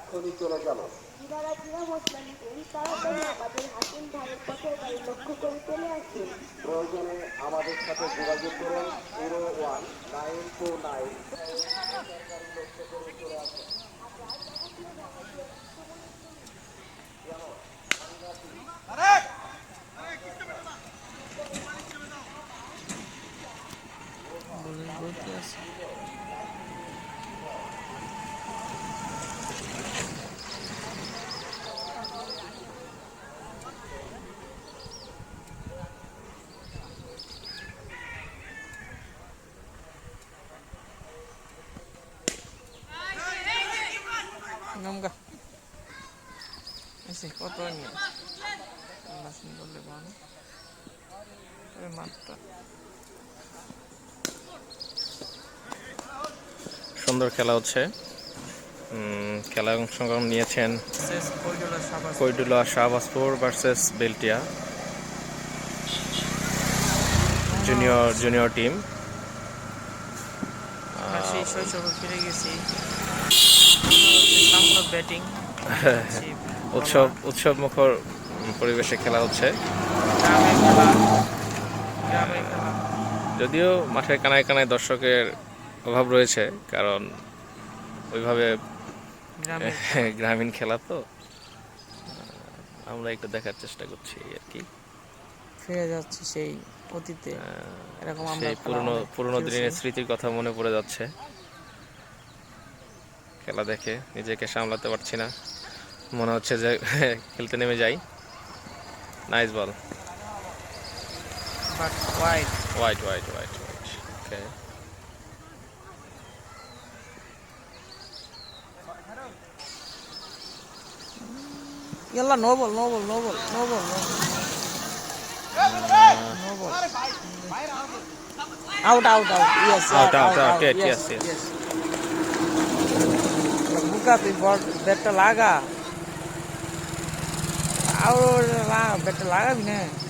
এক্ষুনি চলে যাব। যারা জিরা মশলা নিতেন তাড়াতাড়ি আমাদের হাকিম ধারের পথের গাড়ি লক্ষ্য করে চলে আসুন। প্রয়োজনে আমাদের সাথে যোগাযোগ করুন 01929। লক্ষ্য করে চলে আসুন। বলতে আছে নমগা এসে কত নিয়ে বাসন বললে ভালো মাত্রা সুন্দর খেলা হচ্ছে। খেলায় অংশগ্রহণ নিয়েছেন কৈডুলা Shahbazpur versus Beltia junior team. সেই শৈশবে ফিরে গেছি ব্যাটিং উৎসব মুখর পরিবেশে খেলা হচ্ছে। যদিও মাঠের কানায় কানায় দর্শকের অভাব রয়েছে, কারণ ওইভাবে গ্রামীণ খেলা তো আমরা একটু দেখার চেষ্টা করছি আর কি। ফিরে যাচ্ছে সেই অতীতে, এরকম সেই পুরনো দিনের স্মৃতির কথা মনে পড়ে যাচ্ছে। খেলা দেখে নিজেকে সামলাতে পারছি না, মনে হচ্ছে যে খেলতে নেমে যাই। নাইস বল, ওয়াইড ওকে। يلا نوبل out yes buka ball bat laga out bat laga भी नहीं